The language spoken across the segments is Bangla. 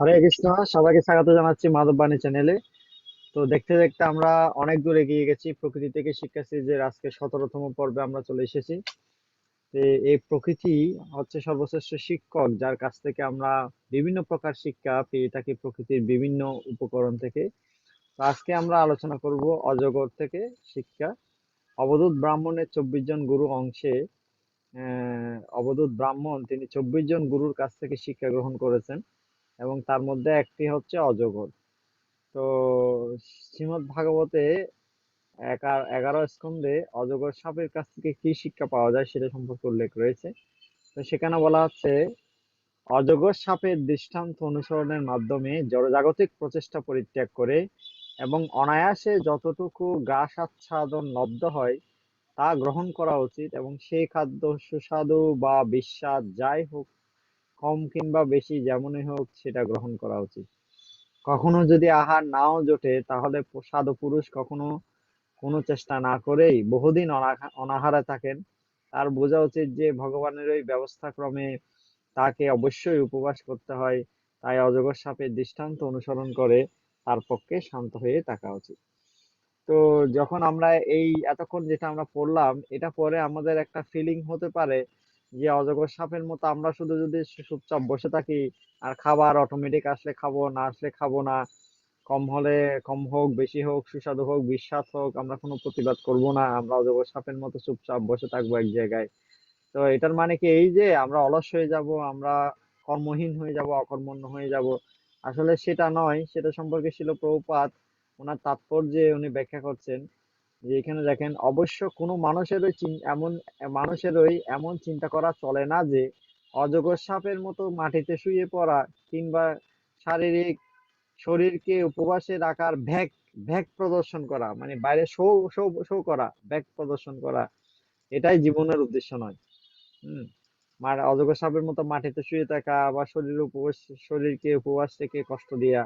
হরে কৃষ্ণ। সবাইকে স্বাগত জানাচ্ছি মাধব বাণী চ্যানেলে। তো দেখতে দেখতে আমরা অনেক দূর এগিয়ে গেছি। প্রকৃতি থেকে শিক্ষা সিরিজের আজকে 17তম পর্বে আমরা চলে এসেছি। তো এই প্রকৃতি হচ্ছে সর্বশ্রেষ্ঠ শিক্ষক, যার কাছ থেকে আমরা বিভিন্ন প্রকার শিক্ষা পেয়ে থাকি, প্রকৃতির বিভিন্ন উপকরণ থেকে। তো আজকে আমরা আলোচনা করব অজগর থেকে শিক্ষা। অবধূত ব্রাহ্মণের 24 জন গুরু অংশে অবধূত ব্রাহ্মণ তিনি 24 জন গুরুর কাছ থেকে শিক্ষা গ্রহণ করেছেন, এবং তার মধ্যে একটি হচ্ছে অজগর। তো শ্রীমদ্ ভাগবতে 11 স্কন্ধে অজগর সাপের কাছ থেকে কি শিক্ষা পাওয়া যায় সেটা সম্পর্কে উল্লেখ রয়েছে। তো সেখানে বলা হচ্ছে, অজগর সাপের দৃষ্টান্ত অনুসরণের মাধ্যমে জড়জাগতিক প্রচেষ্টা পরিত্যাগ করে এবং অনায়াসে যতটুকু গ্রাস আচ্ছাদন লব্ধ হয় তা গ্রহণ করা উচিত, এবং সেই খাদ্য সুস্বাদু বা বিস্বাদ যাই হোক, কম কিংবা বেশি যেমনই হোক, সেটা গ্রহণ করা উচিত। কখনো যদি আহার নাও জোটে, তাহলে সাধু পুরুষ কখনো কোনো চেষ্টা না করেই বহুদিন অনাহারে থাকেন। তার বোঝা উচিত যে ভগবানের ওই ব্যবস্থাক্রমে তাকে অবশ্যই উপবাস করতে হয়। তাই অজগর সাপের দৃষ্টান্ত অনুসরণ করে তার পক্ষে শান্ত হয়ে থাকা উচিত। তো যখন আমরা এই এতক্ষণ যেটা আমরা পড়লাম, এটা পরে আমাদের একটা ফিলিং হতে পারে যে অজগর সাপের মতো আমরা শুধু যদি চুপচাপ বসে থাকি, আর খাবার অটোমেটিক আসলে খাবো, না আসলে খাবো না, কম হলে কম হোক, বেশি হোক, সুস্বাদু হোক, বিস্বাদ হোক, আমরা কোনো প্রতিবাদ করব না, আমরা অজগর সাপের মতো চুপচাপ বসে থাকবো এক জায়গায়। তো এটার মানে কি এই যে আমরা অলস হয়ে যাব, আমরা কর্মহীন হয়ে যাব, অকর্মণ্য হয়ে যাব? আসলে সেটা নয়। সেটা সম্পর্কে শিল প্রভুপাদ ওনার তাৎপর্যে উনি ব্যাখ্যা করছেন যে এখানে দেখেন, অবশ্য কোনো মানুষেরই এমন চিন্তা করা চলে না যে অজগর সাপের মতো মাটিতে শুয়ে পড়া কিংবা শারীরিক শরীরকে উপবাসে রাখার ভ্যাক ভ্যাক প্রদর্শন করা, মানে বাইরে শো শো শো করা, ভ্যাক প্রদর্শন করা, এটাই জীবনের উদ্দেশ্য নয়। হুম। অজগর সাপের মতো মাটিতে শুয়ে থাকা বা শরীরকে উপবাস থেকে কষ্ট দেয়া,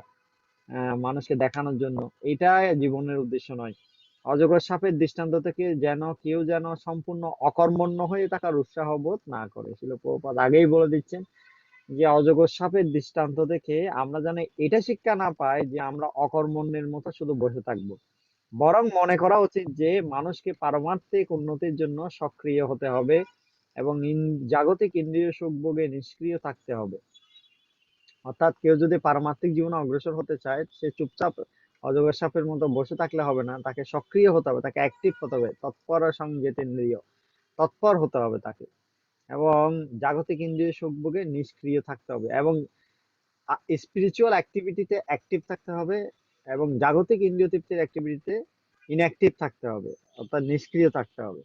মানুষকে দেখানোর জন্য, এটা জীবনের উদ্দেশ্য নয়। অজগর সাপের দৃষ্টান্ত থেকে কেউ যেন সম্পূর্ণ অকর্মণ্য হয়ে থাকার উৎসাহ বোধ না করে। শিল প্রভুপাদ আগেই বলে দিচ্ছেন যে অজগর সাপের দৃষ্টান্ত থেকে আমরা যেন এটা শিক্ষা না পাই যে আমরা অকর্মণ্যের মতো শুধু বসে থাকবো, বরং মনে করা উচিত যে মানুষকে পারমার্থিক উন্নতির জন্য সক্রিয় হতে হবে এবং জাগতিক ইন্দ্রিয় সুখভোগে নিষ্ক্রিয় থাকতে হবে। অর্থাৎ কেউ যদি পারমার্থিক জীবনে অগ্রসর হতে চায়, সে চুপচাপ অজগর সাপের মতো বসে থাকলে হবে না, তাকে সক্রিয় হতে হবে, তাকে অ্যাক্টিভ হতে হবে, তৎপর সংযতেন্দ্রিয়, তৎপর হতে হবে তাকে, এবং জাগতিক ইন্দ্রিয় সুখভোগে নিষ্ক্রিয় থাকতে হবে, এবং স্পিরিচুয়াল অ্যাক্টিভিটিতে অ্যাক্টিভ থাকতে হবে, এবং জাগতিক ইন্দ্রিয় তৃপ্তির অ্যাক্টিভিটিতে ইনঅ্যাক্টিভ থাকতে হবে, অর্থাৎ নিষ্ক্রিয় থাকতে হবে।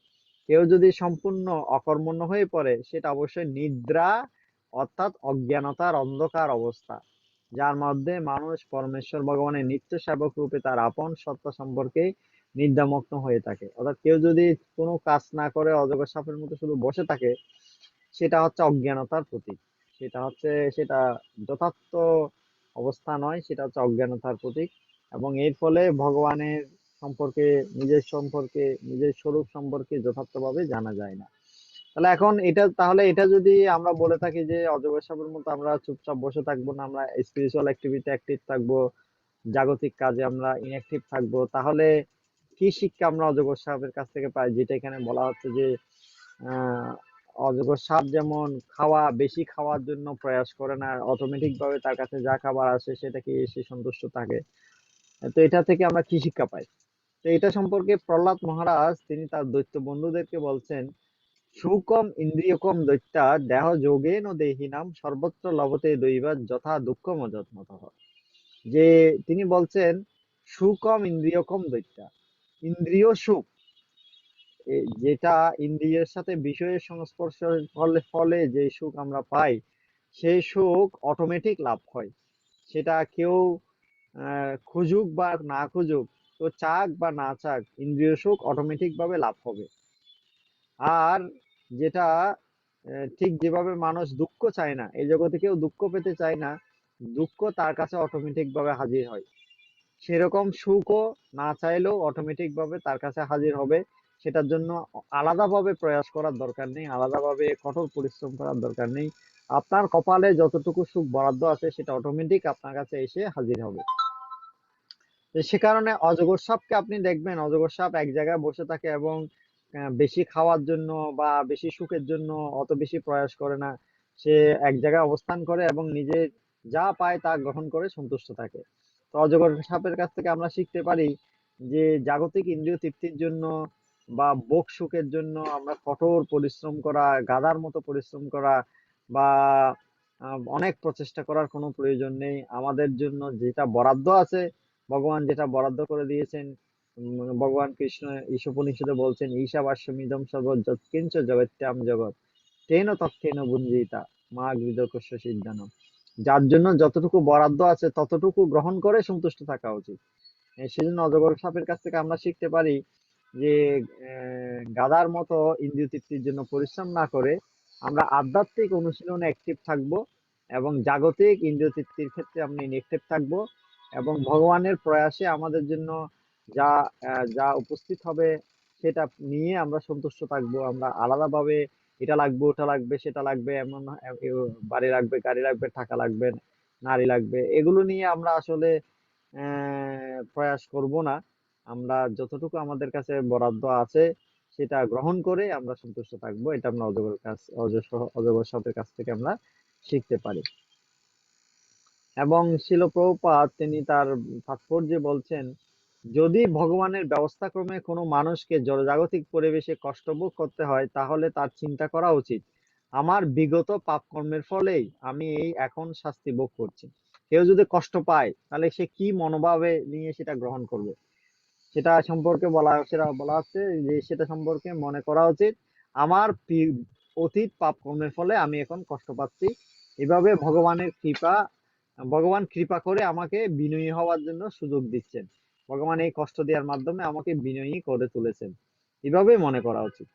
কেউ যদি সম্পূর্ণ অকর্মণ্য হয়ে পড়ে, সেটা অবশ্যই নিদ্রা, অর্থাৎ অজ্ঞানতার অন্ধকার অবস্থা, যার মধ্যে মানুষ পরমেশ্বর ভগবানের নিত্য সেবক রূপে তার আপন সত্তা সম্পর্কে নিদ্রামগ্ন হয়ে থাকে। অর্থাৎ কেউ যদি কোনো কাজ না করে অজগর সাপের মতো শুধু বসে থাকে, সেটা হচ্ছে অজ্ঞানতার প্রতীক। সেটা যথার্থ অবস্থা নয়, সেটা হচ্ছে অজ্ঞানতার প্রতীক। এবং এর ফলে ভগবানের সম্পর্কে, নিজের স্বরূপ সম্পর্কে যথার্থভাবে জানা যায় না। তাহলে এটা যদি আমরা বলে থাকি যে অজগর সাপের মতো আমরা চুপচাপ বসে থাকবো না, আমরা স্পিরিচুয়াল অ্যাক্টিভিটি অ্যাক্টিভ থাকবো, জাগতিক কাজে আমরা ইনঅ্যাক্টিভ থাকবো, তাহলে কি শিক্ষা আমরা অজগর সাপের কাছ থেকে পাই? যেটা এখানে বলা হচ্ছে যে আহ অজগর সাপ যেমন বেশি খাওয়ার জন্য প্রয়াস করে না, অটোমেটিক ভাবে তার কাছে যা খাবার আসে সেটা খেয়ে সে সন্তুষ্ট থাকে। তো এটা থেকে আমরা কি শিক্ষা পাই? তো এটা সম্পর্কে প্রহ্লাদ মহারাজ তিনি তার দৈত্য বন্ধুদেরকে বলছেন, সুকম ইন্দ্রিয়কম দৈত্যা দেহ যোগেন দেহিনাম সর্বত্র লভতে দৈবাৎ যথা দুঃখম অযত্নতঃ। যে তিনি বলছেন, সুকম ইন্দ্রিয়কম দৈত্যা, ইন্দ্রিয় সুখ, যেটা ইন্দ্রিয়ের সাথে বিষয়ের সংস্পর্শের ফলে ফলে যে সুখ আমরা পাই, সেই সুখ অটোমেটিক লাভ হয়। সেটা কেউ খুঁজুক বা না খুঁজুক, তো চাক বা না চাক, ইন্দ্রিয় সুখ অটোমেটিক ভাবে লাভ হবে। আর যেটা ঠিক যেভাবে মানুষ দুঃখ চায় না, এই জগতে কেউ দুঃখ পেতে চায় না, দুঃখ তার কাছে অটোমেটিক ভাবে হাজির হয়, সেরকম সুখও না চাইলেও অটোমেটিক ভাবে তার কাছে হাজির হবে। সেটার জন্য আলাদাভাবে প্রয়াস করার দরকার নেই, আলাদাভাবে কঠোর পরিশ্রম করার দরকার নেই। আপনার কপালে যতটুকু সুখ বরাদ্দ আছে সেটা অটোমেটিক আপনার কাছে এসে হাজির হবে। তো সে কারণে অজগর সাপকে আপনি দেখবেন, অজগর সাপ এক জায়গায় বসে থাকে এবং বেশি খাওয়ার জন্য বা বেশি সুখের জন্য অত বেশি প্রয়াস করে না। সে এক জায়গায় অবস্থান করে এবং নিজে যা পায় তা গ্রহণ করে সন্তুষ্ট থাকে। তো অজগর সাপের কাছ থেকে আমরা শিখতে পারি যে জাগতিক ইন্দ্রিয় তৃপ্তির জন্য বা ভোগ সুখের জন্য আমরা কঠোর পরিশ্রম করা, গাধার মতো পরিশ্রম করা বা অনেক প্রচেষ্টা করার কোনো প্রয়োজন নেই। আমাদের জন্য যেটা বরাদ্দ আছে, ভগবান যেটা বরাদ্দ করে দিয়েছেন, ভগবান কৃষ্ণ ঈশোপনিষদে বলছেন ঈশাবাস্যমিদং সর্বং যৎকিঞ্চ জগত্যাম জগৎ তেন তত্ত্বেন বুঞ্জিতা মা গৃহকস্য সিদ্ধানম। যার জন্য যতটুকু বরাদ্দ আছে ততটুকু গ্রহণ করে সন্তুষ্ট থাকা উচিত। সেজন্য অজগর সাপের কাছ থেকে আমরা শিখতে পারি যে গাধার মতো ইন্দ্রিয় তৃপ্তির জন্য পরিশ্রম না করে আমরা আধ্যাত্মিক অনুশীলনে অ্যাক্টিভ থাকব এবং জাগতিক ইন্দ্রিয় তৃপ্তির ক্ষেত্রে আমরা ইনঅ্যাক্টিভ থাকব এবং ভগবানের প্রয়াসে আমাদের জন্য যা যা উপস্থিত হবে সেটা নিয়ে আমরা সন্তুষ্ট থাকবো। আমরা আলাদাভাবে এটা লাগবে ওটা লাগবে সেটা লাগবে এমন বাড়ি লাগবে গাড়ি লাগবে টাকা লাগবে নারী লাগবে এগুলো নিয়ে আমরা আসলে প্রয়াস করব না। আমরা যতটুকু আমাদের কাছে বরাদ্দ আছে সেটা গ্রহণ করে আমরা সন্তুষ্ট থাকবো। এটা আমরা অজগর সাপের কাছ থেকে আমরা শিখতে পারি। এবং শিল প্রভুপাদ তিনি তার তাৎপর্যে বলছেন, যদি ভগবানের ব্যবস্থাক্রমে কোনো মানুষকে জড়জাগতিক পরিবেশে কষ্ট ভোগ করতে হয় তাহলে তার চিন্তা করা উচিত আমার বিগত পাপ কর্মের ফলেই আমি এই এখন শাস্তি ভোগ করছি। কেউ যদি কষ্ট পায় তাহলে সে কি মনোভাবে নিয়ে সেটা গ্রহণ করবে, সেটা বলা হচ্ছে যে সেটা সম্পর্কে মনে করা উচিত আমার অতীত পাপ কর্মের ফলে আমি এখন কষ্ট পাচ্ছি। এভাবে ভগবান কৃপা করে আমাকে বিনয়ী হওয়ার জন্য সুযোগ দিচ্ছেন। ভগবান এই কষ্ট দেওয়ার মাধ্যমে আমাকে বিনয়ী করে তুলেছেন, এভাবে মনে করা উচিত।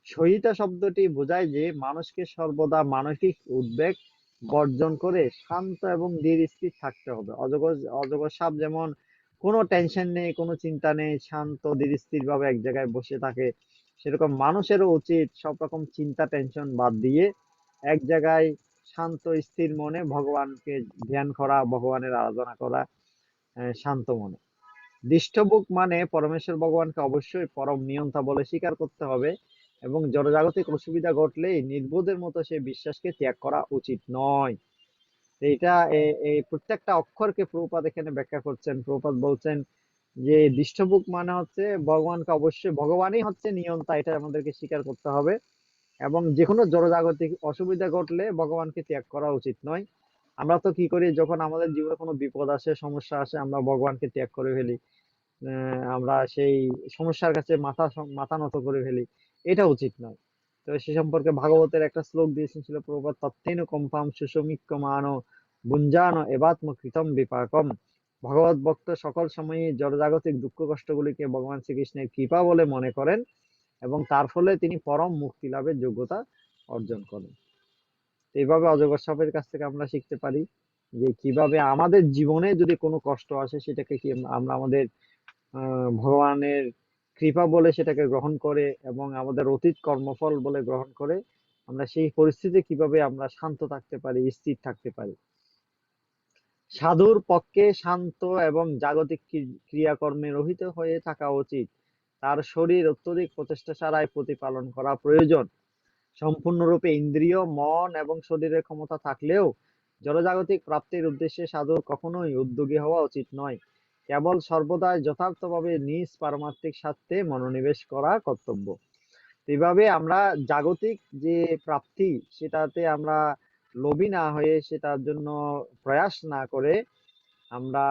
সহিতা শব্দটি বোঝায় যে মানুষকে সর্বদা মানসিক উদ্বেগ বর্জন করে শান্ত এবং ধীর স্থির থাকতে হবে। অজগর সাপ যেমন কোনো টেনশন নেই, কোনো চিন্তা নেই, শান্ত ধীর স্থির ভাবে এক জায়গায় বসে থাকে, সেরকম মানুষেরও উচিত সব রকম চিন্তা টেনশন বাদ দিয়ে এক জায়গায় শান্ত স্থির মনে ভগবানকে ধ্যান করা, ভগবানের আরাধনা করা, শান্ত মনে। দৃষ্টভোগ মানে পরমেশ্বর ভগবানকে অবশ্যই পরম নিয়ন্তা বলে স্বীকার করতে হবে এবং জড়জাগতিক অসুবিধা ঘটলেই নির্বোধের মতো সে বিশ্বাসকে ত্যাগ করা উচিত নয়। এইটা এই প্রত্যেকটা অক্ষরকে প্রভুপাদ এখানে ব্যাখ্যা করছেন। প্রভুপাদ বলছেন যে দৃষ্টভোগ মানে হচ্ছে ভগবানকে অবশ্যই, ভগবানই হচ্ছে নিয়ন্তা, এটা আমাদেরকে স্বীকার করতে হবে এবং যে কোনো জড়জাগতিক অসুবিধা ঘটলে ভগবানকে ত্যাগ করা উচিত নয়। আমরা তো কি করি, যখন আমাদের জীবনে কোনো বিপদ আসে, সমস্যা আসে, আমরা ভগবানকে ত্যাগ করে ফেলি, আমরা সেই সমস্যার কাছে মাথা নত করে ফেলি। এটা উচিত নয়। তো সে সম্পর্কে ভাগবতের একটা শ্লোক দিয়েছেন ছিল প্রভুপাদ, তত্ত্বেন কম্পাম সুষমিক্যমানো ভুঞ্জানো এবাত্ম কৃতম বিপাকম। ভগবত ভক্ত সকল সময়ই জড়জাগতিক দুঃখ কষ্টগুলিকে ভগবান শ্রীকৃষ্ণের কৃপা বলে মনে করেন এবং তার ফলে তিনি পরম মুক্তি লাভের যোগ্যতা অর্জন করেন। এইভাবে অজগর সাপের কাছ থেকে আমরা শিখতে পারি যে কিভাবে আমাদের জীবনে যদি কোনো কষ্ট আসে সেটাকে কি আমরা আমাদের ভগবানের কৃপা বলে সেটাকে গ্রহণ করে এবং আমাদের অতীত কর্মফল বলে গ্রহণ করে আমরা সেই পরিস্থিতি কিভাবে আমরা শান্ত থাকতে পারি, স্থির থাকতে পারি। সাধুর পক্ষে শান্ত এবং জাগতিক ক্রিয়াকর্মে রহিত হয়ে থাকা উচিত। তার শরীর অত্যধিক প্রচেষ্টা ছাড়াই প্রতিপালন করা প্রয়োজন। সম্পূর্ণরূপে ইন্দ্রিয়, মন এবং শরীরের ক্ষমতা থাকলেও জড়জাগতিক প্রাপ্তির উদ্দেশ্যে সাধুর কখনোই উদ্যোগী হওয়া উচিত নয়। কেবল সর্বদাই যথার্থভাবে নিজ পারমার্থিক স্বার্থে মনোনিবেশ করা কর্তব্য। এভাবে আমরা জাগতিক যে প্রাপ্তি সেটাতে আমরা লোভী না হয়ে সেটার জন্য প্রয়াস না করে আমরা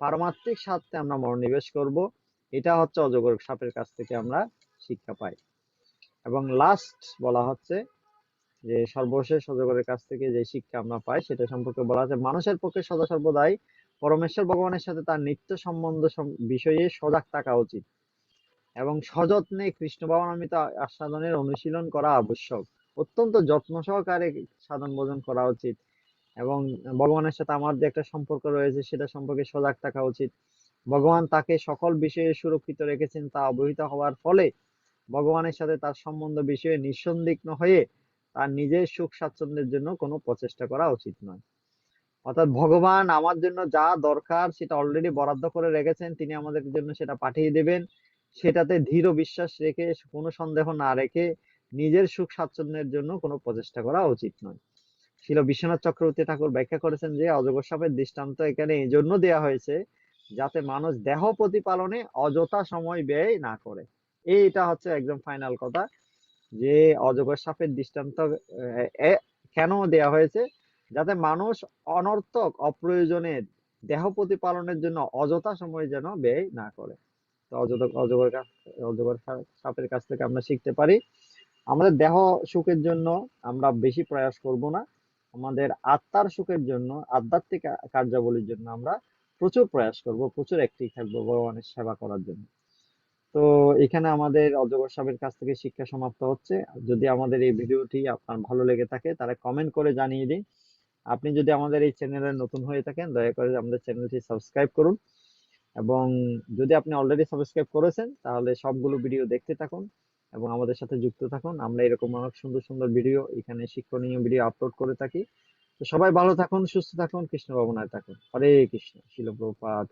পারমার্থিক স্বার্থে আমরা মনোনিবেশ করব। এটা হচ্ছে অজগর সাপের কাছ থেকে আমরা শিক্ষা পাই। এবং লাস্ট বলা হচ্ছে যে সর্বশেষ অজগরের কাছ থেকে যে শিক্ষা আমরা পাই সেটা সম্পর্কে বলা হচ্ছে, মানুষের পক্ষে সদা সর্বদাই পরমেশ্বর ভগবানের সাথে তার নিত্য সম্বন্ধ বিষয়ে সজাগ থাকা উচিত এবং সযত্নে কৃষ্ণ ভাবনামৃত আস্বাদনের অনুশীলন করা আবশ্যক। অত্যন্ত যত্ন সহকারে সাধন ভোজন করা উচিত এবং ভগবানের সাথে আমার যে একটা সম্পর্ক রয়েছে সেটা সম্পর্কে সজাগ থাকা উচিত। ভগবান তাকে সকল বিষয়ে সুরক্ষিত রেখেছেন তা অবহিত হওয়ার ফলে ভগবানের সাথে তার সম্বন্ধ বিষয়ে নিঃসন্দিগ্ন হয়ে তার নিজের সুখ স্বাচ্ছন্দ্যের জন্য কোনো প্রচেষ্টা করা উচিত নয়। অর্থাৎ ভগবান আমার জন্য যা দরকার সেটা অলরেডি বরাদ্দ করে রেখেছেন, তিনি আমাদের জন্য সেটা পাঠিয়ে দেবেন। সেটাতে দৃঢ় বিশ্বাস রেখে, কোনো সন্দেহ না রেখে নিজের সুখ স্বাচ্ছন্দ্যের জন্য কোনো প্রচেষ্টা করা উচিত নয়। শিল বিশ্বনাথ চক্রবর্তী ঠাকুর ব্যাখ্যা করেছেন যে অজগর সাপের দৃষ্টান্ত এখানে এই জন্য দেওয়া হয়েছে যাতে মানুষ দেহ প্রতিপালনে অযথা সময় ব্যয় না করে। এইটা হচ্ছে একদম ফাইনাল কথা, যে অজগর সাপের দৃষ্টান্ত কেন দেয়া হয়েছে, যাতে মানুষ অনর্থক অপ্রয়োজনে দেহ প্রতিপালনের জন্য অযথা সময় যেন ব্যয় না করে। তো অজগর সাপের কাছ থেকে আমরা শিখতে পারি আমাদের দেহ সুখের জন্য আমরা বেশি প্রয়াস করব না, আমাদের আত্মার সুখের জন্য, আধ্যাত্মিক কার্যাবলীর জন্য আমরা প্রচুর প্রয়াস করব, প্রচুর অ্যাক্টিভ থাকবো ভগবানের সেবা করার জন্য। তো এখানে আমাদের অজগর সাপের কাছ থেকে শিক্ষা সমাপ্ত হচ্ছে। যদি আমাদের এই ভিডিওটি আপনার ভালো লেগে থাকে তাহলে কমেন্ট করে জানিয়ে দিন। আপনি যদি আমাদের এই চ্যানেলে নতুন হয়ে থাকেন দয়া করে আমাদের চ্যানেলটি সাবস্ক্রাইব করুন, এবং যদি আপনি অলরেডি সাবস্ক্রাইব করেছেন তাহলে সবগুলো ভিডিও দেখতে থাকুন এবং আমাদের সাথে যুক্ত থাকুন। আমরা এরকম অনেক সুন্দর সুন্দর ভিডিও, এখানে শিক্ষণীয় ভিডিও আপলোড করে থাকি। তো সবাই ভালো থাকুন, সুস্থ থাকুন, কৃষ্ণ ভাবনায় থাকুন। হরে কৃষ্ণ। শিল প্রভুপাদ।